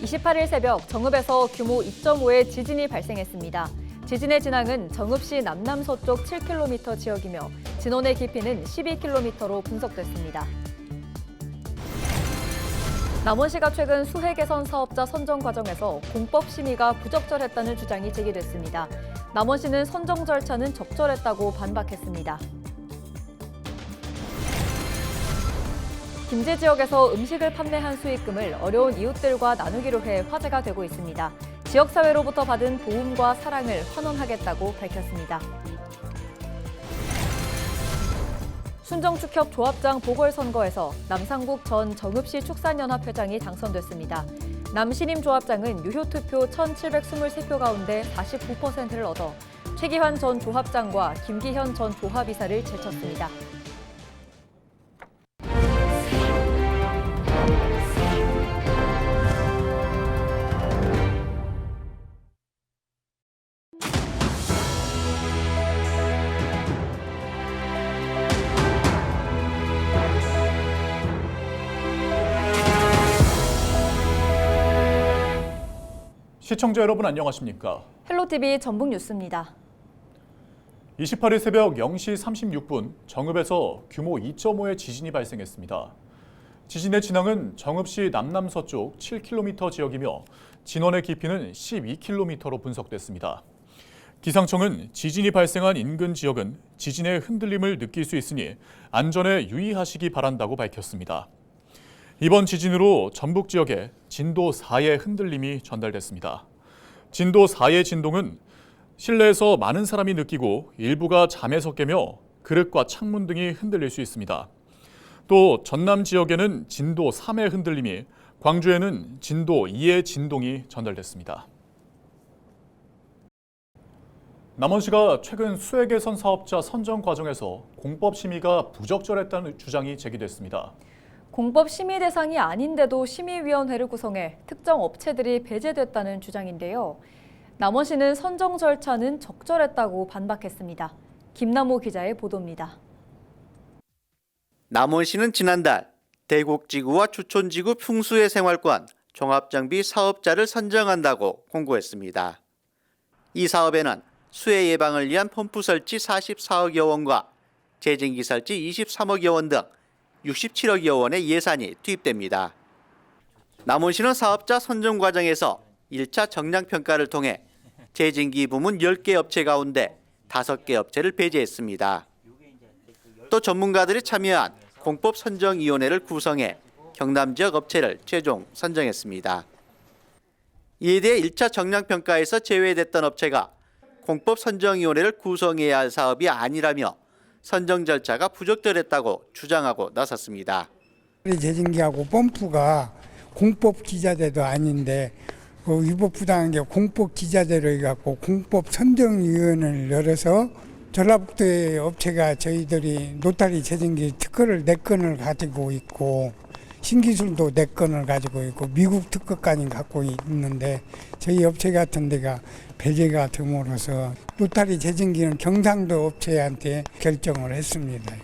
(28일) 새벽 정읍에서 규모 2.5의 지진이 발생했습니다. 지진의 진앙은 정읍시 남남서쪽 7km 지역이며 진원의 깊이는 12km로 분석됐습니다. 남원시가 최근 수해 개선 사업자 선정 과정에서 공법 심의가 부적절했다는 주장이 제기됐습니다. 남원시는 선정 절차는 적절했다고 반박했습니다. 김제 지역에서 음식을 판매한 수익금을 어려운 이웃들과 나누기로 해 화제가 되고 있습니다. 지역사회로부터 받은 도움과 사랑을 환원하겠다고 밝혔습니다. 순정축협 조합장 보궐선거에서 남상국 전 정읍시 축산연합 회장이 당선됐습니다. 남신임 조합장은 유효투표 1,723표 가운데 49%를 얻어 최기환 전 조합장과 김기현 전 조합이사를 제쳤습니다. 시청자 여러분 안녕하십니까? 헬로티비 전북뉴스입니다. 28일 새벽 0시 36분 정읍에서 규모 2.5의 지진이 발생했습니다. 지진의 진앙은 정읍시 남남서쪽 7km 지역이며 진원의 깊이는 12km로 분석됐습니다. 기상청은 지진이 발생한 인근 지역은 지진의 흔들림을 느낄 수 있으니 안전에 유의하시기 바란다고 밝혔습니다. 이번 지진으로 전북 지역에 진도 4의 흔들림이 전달됐습니다. 진도 4의 진동은 실내에서 많은 사람이 느끼고 일부가 잠에서 깨며 그릇과 창문 등이 흔들릴 수 있습니다. 또 전남 지역에는 진도 3의 흔들림이, 광주에는 진도 2의 진동이 전달됐습니다. 남원시가 최근 수해 개선 사업자 선정 과정에서 공법 심의가 부적절했다는 주장이 제기됐습니다. 공법 심의 대상이 아닌데도 심의위원회를 구성해 특정 업체들이 배제됐다는 주장인데요. 남원시는 선정 절차는 적절했다고 반박했습니다. 김남호 기자의 보도입니다. 남원시는 지난달 대곡지구와 주촌지구 풍수해 생활권 종합정비 사업자를 선정한다고 공고했습니다. 이 사업에는 수해 예방을 위한 펌프 설치 44억여 원과 재진기 설치 23억여 원 등 67억여 원의 예산이 투입됩니다. 남원시는 사업자 선정 과정에서 1차 정량평가를 통해 재진기 부문 10개 업체 가운데 5개 업체를 배제했습니다. 또 전문가들이 참여한 공법 선정위원회를 구성해 경남 지역 업체를 최종 선정했습니다. 이에 대해 1차 정량평가에서 제외됐던 업체가 공법 선정위원회를 구성해야 할 사업이 아니라며 선정 절차가 부적절했다고 주장하고 나섰습니다. 재진기하고 펌프가 공법 기자재도 아닌데 위법부당한 게 공법 기자재로 해갖고 공법 선정위원회를 열어서 전라북도의 업체가 저희들이 노타리 재진기 특허를 4건을 가지고 있고 신기술도 4건을 가지고 있고 미국 특허까지 갖고 있는데 저희 업체 같은 데가 배제가 됨으로써 노타리 재진기는 경상도 업체한테 결정을 했습니다.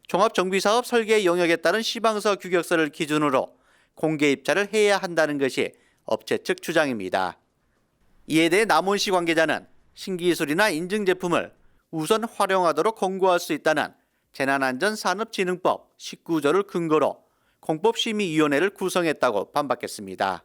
종합정비사업 설계 영역에 따른 시방서 규격서를 기준으로 공개 입찰을 해야 한다는 것이 업체 측 주장입니다. 이에 대해 남원시 관계자는 신기술이나 인증 제품을 우선 활용하도록 권고할 수 있다는 재난안전산업진흥법 19조를 근거로 공법심의위원회를 구성했다고 반박했습니다.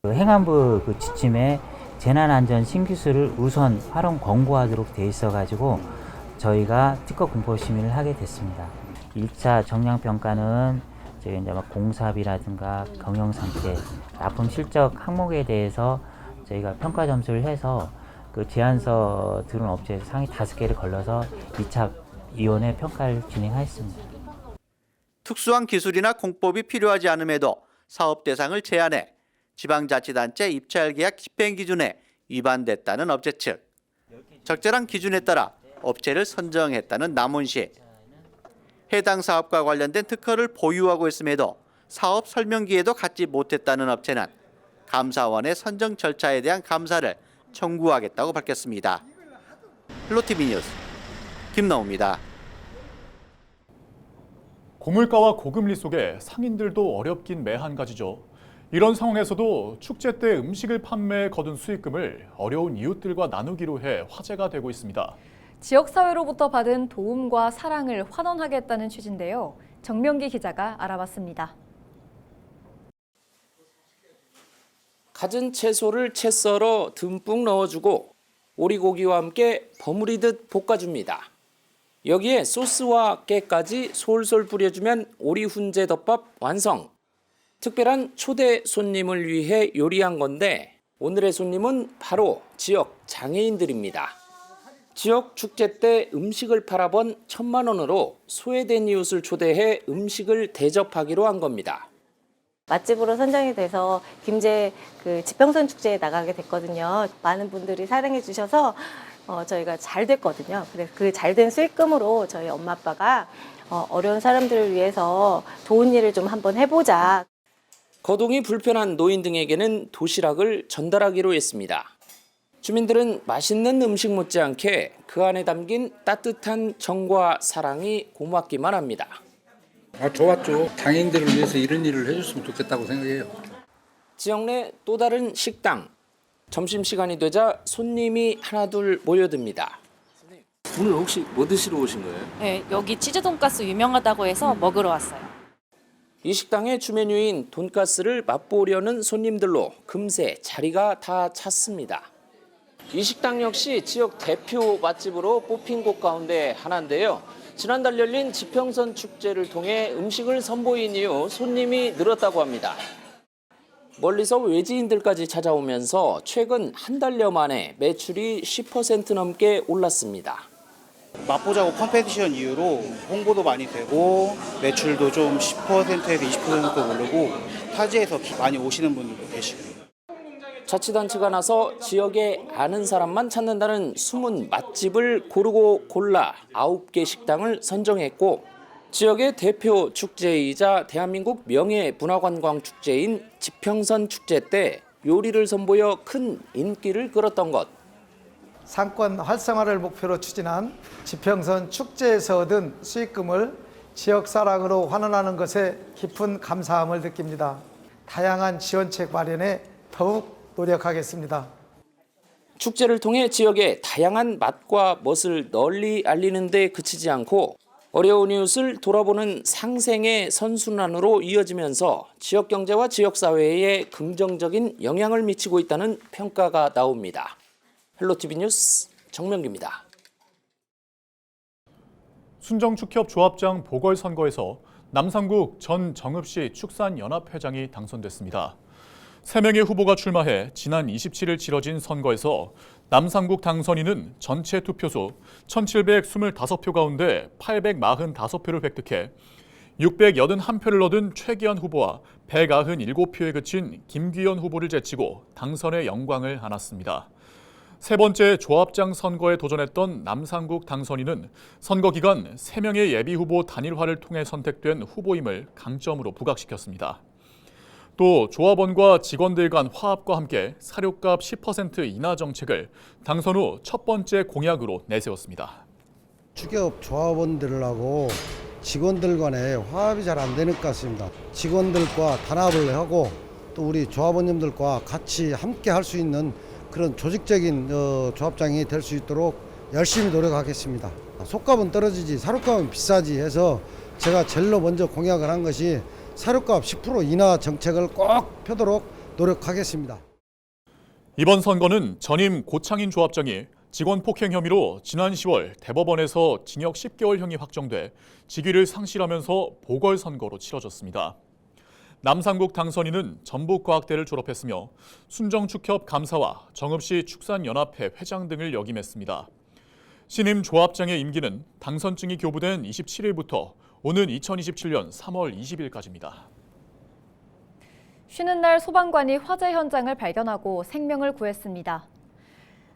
행안부 지침에 재난안전 신기술을 우선 활용 권고하도록 돼 있어가지고 저희가 특허 공법 심의를 하게 됐습니다. 1차 정량평가는 저희 이제 공사비라든가 경영상태, 납품 실적 항목에 대해서 저희가 평가 점수를 해서 그 제안서 들은 업체 상위 5개를 걸러서 2차 위원회 평가를 진행하였습니다. 특수한 기술이나 공법이 필요하지 않음에도 사업 대상을 제한해 지방자치단체 입찰계약 집행 기준에 위반됐다는 업체 측, 적절한 기준에 따라 업체를 선정했다는 남원시, 해당 사업과 관련된 특허를 보유하고 있음에도 사업 설명기에도 갖지 못했다는 업체는 감사원의 선정 절차에 대한 감사를 청구하겠다고 밝혔습니다. 헬로티비 뉴스 김나우입니다. 고물가와 고금리 속에 상인들도 어렵긴 매한 가지죠. 이런 상황에서도 축제 때 음식을 판매해 거둔 수익금을 어려운 이웃들과 나누기로 해 화제가 되고 있습니다. 지역사회로부터 받은 도움과 사랑을 환원하겠다는 취지인데요. 정명기 기자가 알아봤습니다. 갖은 채소를 채 썰어 듬뿍 넣어주고 오리고기와 함께 버무리듯 볶아줍니다. 여기에 소스와 깨까지 솔솔 뿌려주면 오리 훈제 덮밥 완성. 특별한 초대 손님을 위해 요리한 건데 오늘의 손님은 바로 지역 장애인들입니다. 지역 축제 때 음식을 팔아본 1,000만 원으로 소외된 이웃을 초대해 음식을 대접하기로 한 겁니다. 맛집으로 선정이 돼서 김제 지평선 축제에 나가게 됐거든요. 많은 분들이 사랑해 주셔서 저희가 잘 됐거든요. 그래서 그 잘된 수익금으로 저희 엄마 아빠가 어려운 사람들을 위해서 좋은 일을 좀 한번 해보자. 거동이 불편한 노인 등에게는 도시락을 전달하기로 했습니다. 주민들은 맛있는 음식 못지않게 그 안에 담긴 따뜻한 정과 사랑이 고맙기만 합니다. 좋았죠. 장애인들을 위해서 이런 일을 해줬으면 좋겠다고 생각해요. 지역 내 또 다른 식당. 점심시간이 되자 손님이 하나둘 모여듭니다. 오늘 혹시 뭐 드시러 오신 거예요? 네, 여기 치즈 돈가스 유명하다고 해서 먹으러 왔어요. 이 식당의 주메뉴인 돈가스를 맛보려는 손님들로 금세 자리가 다 찼습니다. 이 식당 역시 지역 대표 맛집으로 뽑힌 곳 가운데 하나인데요. 지난달 열린 지평선 축제를 통해 음식을 선보인 이후 손님이 늘었다고 합니다. 멀리서 외지인들까지 찾아오면서 최근 한 달여 만에 매출이 10% 넘게 올랐습니다. 맛보자고 컴페티션 이후로 홍보도 많이 되고 매출도 좀 10%에서 20% 오르고 타지에서 많이 오시는 분들도 계시고. 자치단체가 나서 지역에 아는 사람만 찾는다는 숨은 맛집을 고르고 골라 9개 식당을 선정했고 지역의 대표 축제이자 대한민국 명예문화관광 축제인 지평선 축제 때 요리를 선보여 큰 인기를 끌었던 것. 상권 활성화를 목표로 추진한 지평선 축제에서 얻은 수익금을 지역 사랑으로 환원하는 것에 깊은 감사함을 느낍니다. 다양한 지원책 마련에 더욱 노력하겠습니다. 축제를 통해 지역의 다양한 맛과 멋을 널리 알리는 데 그치지 않고 어려운 이웃을 돌아보는 상생의 선순환으로 이어지면서 지역 경제와 지역 사회에 긍정적인 영향을 미치고 있다는 평가가 나옵니다. 헬로티비 뉴스 정명기입니다. 순정축협조합장 보궐선거에서 남상국 전 정읍시 축산연합회장이 당선됐습니다. 3명의 후보가 출마해 지난 27일 치러진 선거에서 남상국 당선인은 전체 투표수 1,725표 가운데 845표를 획득해 681표를 얻은 최기환 후보와 197표에 그친 김귀현 후보를 제치고 당선의 영광을 안았습니다. 세 번째 조합장 선거에 도전했던 남상국 당선인은 선거 기간 3명의 예비후보 단일화를 통해 선택된 후보임을 강점으로 부각시켰습니다. 또 조합원과 직원들 간 화합과 함께 사료값 10% 인하 정책을 당선 후 첫 번째 공약으로 내세웠습니다. 축협 조합원들하고 직원들 간에 화합이 잘 안 되는 것 같습니다. 직원들과 단합을 하고 또 우리 조합원님들과 같이 함께 할 수 있는 그런 조직적인 조합장이 될 수 있도록 열심히 노력하겠습니다. 속값은 떨어지지 사료값은 비싸지 해서 제가 제일로 먼저 공약을 한 것이 사료값 10% 인하 정책을 꼭 펴도록 노력하겠습니다. 이번 선거는 전임 고창인 조합장이 직원 폭행 혐의로 지난 10월 대법원에서 징역 10개월형이 확정돼 직위를 상실하면서 보궐선거로 치러졌습니다. 남상국 당선인은 전북과학대를 졸업했으며 순정축협 감사와 정읍시 축산연합회 회장 등을 역임했습니다. 신임 조합장의 임기는 당선증이 교부된 27일부터 오는 2027년 3월 20일까지입니다. 쉬는 날 소방관이 화재 현장을 발견하고 생명을 구했습니다.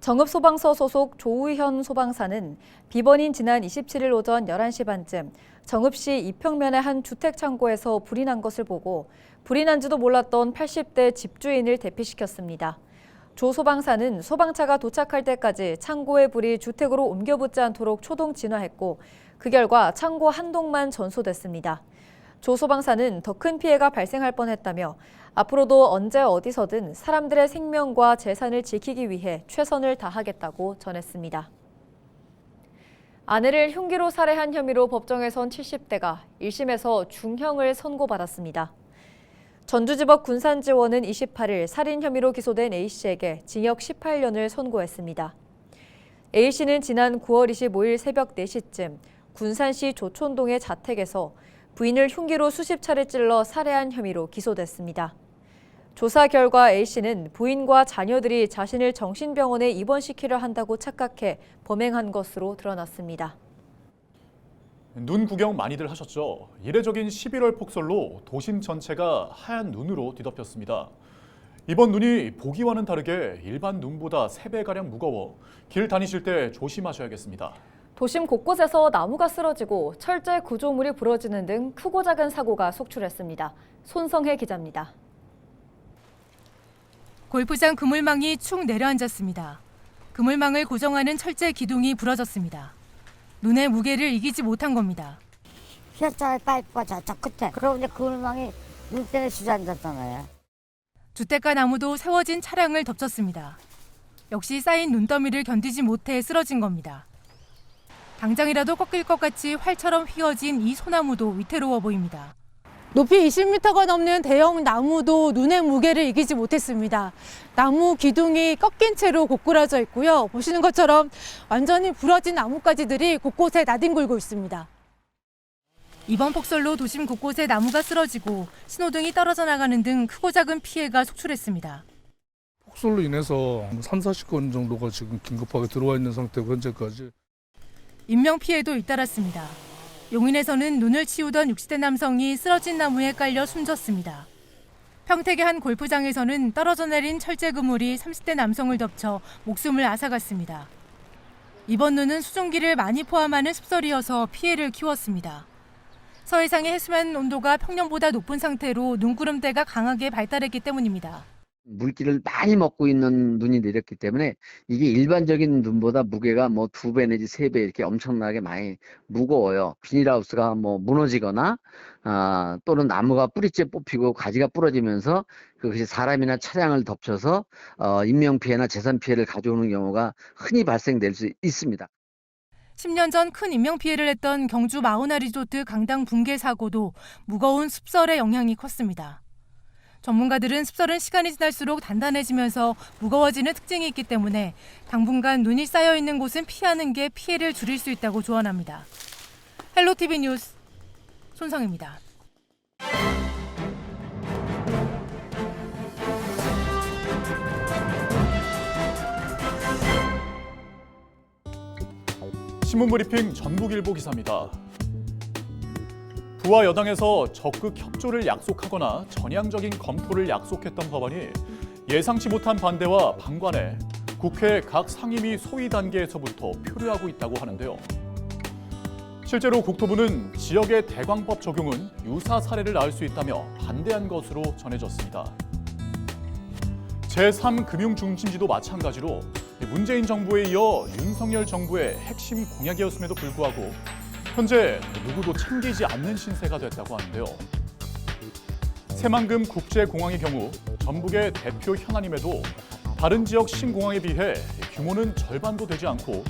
정읍소방서 소속 조우현 소방사는 비번인 지난 27일 오전 11시 반쯤 정읍시 이평면의 한 주택 창고에서 불이 난 것을 보고 불이 난지도 몰랐던 80대 집주인을 대피시켰습니다. 조 소방사는 소방차가 도착할 때까지 창고의 불이 주택으로 옮겨 붙지 않도록 초동 진화했고 그 결과 창고 한 동만 전소됐습니다. 조 소방사는 더 큰 피해가 발생할 뻔했다며 앞으로도 언제 어디서든 사람들의 생명과 재산을 지키기 위해 최선을 다하겠다고 전했습니다. 아내를 흉기로 살해한 혐의로 법정에 선 70대가 1심에서 중형을 선고받았습니다. 전주지법 군산지원은 28일 살인 혐의로 기소된 A씨에게 징역 18년을 선고했습니다. A씨는 지난 9월 25일 새벽 4시쯤 군산시 조촌동의 자택에서 부인을 흉기로 수십 차례 찔러 살해한 혐의로 기소됐습니다. 조사 결과 A씨는 부인과 자녀들이 자신을 정신병원에 입원시키려 한다고 착각해 범행한 것으로 드러났습니다. 눈 구경 많이들 하셨죠? 이례적인 11월 폭설로 도심 전체가 하얀 눈으로 뒤덮였습니다. 이번 눈이 보기와는 다르게 일반 눈보다 3배가량 무거워 길 다니실 때 조심하셔야겠습니다. 도심 곳곳에서 나무가 쓰러지고 철제 구조물이 부러지는 등 크고 작은 사고가 속출했습니다. 손성혜 기자입니다. 골프장 그물망이 축 내려앉았습니다. 그물망을 고정하는 철제 기둥이 부러졌습니다. 눈의 무게를 이기지 못한 겁니다. 피어짜의 파이프가 저쪽 끝에. 그러고 이제 그물망이 눈 때문에 주저앉았잖아요. 주택가 나무도 세워진 차량을 덮쳤습니다. 역시 쌓인 눈더미를 견디지 못해 쓰러진 겁니다. 당장이라도 꺾일 것 같이 활처럼 휘어진 이 소나무도 위태로워 보입니다. 높이 20m가 넘는 대형 나무도 눈의 무게를 이기지 못했습니다. 나무 기둥이 꺾인 채로 고꾸라져 있고요. 보시는 것처럼 완전히 부러진 나뭇가지들이 곳곳에 나뒹굴고 있습니다. 이번 폭설로 도심 곳곳에 나무가 쓰러지고 신호등이 떨어져 나가는 등 크고 작은 피해가 속출했습니다. 폭설로 인해서 30-40건 정도가 지금 긴급하게 들어와 있는 상태고 현재까지. 인명피해도 잇따랐습니다. 용인에서는 눈을 치우던 60대 남성이 쓰러진 나무에 깔려 숨졌습니다. 평택의 한 골프장에서는 떨어져 내린 철제 그물이 30대 남성을 덮쳐 목숨을 앗아갔습니다. 이번 눈은 수증기를 많이 포함하는 습설이어서 피해를 키웠습니다. 서해상의 해수면 온도가 평년보다 높은 상태로 눈구름대가 강하게 발달했기 때문입니다. 물기를 많이 먹고 있는 눈이 내렸기 때문에 이게 일반적인 눈보다 무게가 2배 내지 3배 이렇게 엄청나게 많이 무거워요. 비닐하우스가 무너지거나 또는 나무가 뿌리째 뽑히고 가지가 부러지면서 그것이 사람이나 차량을 덮쳐서 인명피해나 재산피해를 가져오는 경우가 흔히 발생될 수 있습니다. 10년 전 큰 인명피해를 했던 경주 마우나 리조트 강당 붕괴 사고도 무거운 습설의 영향이 컸습니다. 전문가들은 습설은 시간이 지날수록 단단해지면서 무거워지는 특징이 있기 때문에 당분간 눈이 쌓여있는 곳은 피하는 게 피해를 줄일 수 있다고 조언합니다. 헬로티비 뉴스 손성입니다. 신문브리핑 전국일보 기사입니다. 부와 여당에서 적극 협조를 약속하거나 전향적인 검토를 약속했던 법안이 예상치 못한 반대와 방관에 국회 각 상임위 소위 단계에서부터 표류하고 있다고 하는데요. 실제로 국토부는 지역의 대광법 적용은 유사 사례를 낳을 수 있다며 반대한 것으로 전해졌습니다. 제3금융중심지도 마찬가지로 문재인 정부에 이어 윤석열 정부의 핵심 공약이었음에도 불구하고 현재 누구도 챙기지 않는 신세가 됐다고 하는데요. 새만금 국제공항의 경우 전북의 대표 현안임에도 다른 지역 신공항에 비해 규모는 절반도 되지 않고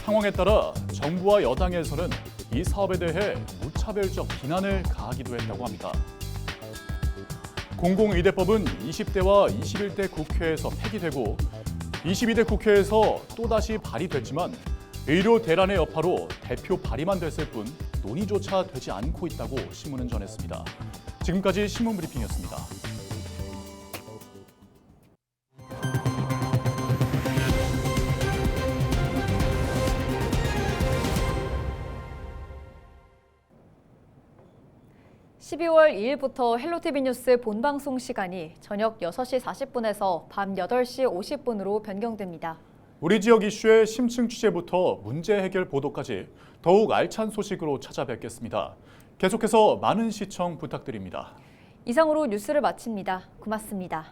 상황에 따라 정부와 여당에서는 이 사업에 대해 무차별적 비난을 가하기도 했다고 합니다. 공공의대법은 20대와 21대 국회에서 폐기되고 22대 국회에서 또다시 발의됐지만 의료 대란의 여파로 대표 발의만 됐을 뿐 논의조차 되지 않고 있다고 신문은 전했습니다. 지금까지 신문브리핑이었습니다. (12월 2일부터) 헬로티비 뉴스 본방송 시간이 저녁 6시 40분에서 밤 8시 50분으로 변경됩니다. 우리 지역 이슈의 심층 취재부터 문제 해결 보도까지 더욱 알찬 소식으로 찾아뵙겠습니다. 계속해서 많은 시청 부탁드립니다. 이상으로 뉴스를 마칩니다. 고맙습니다.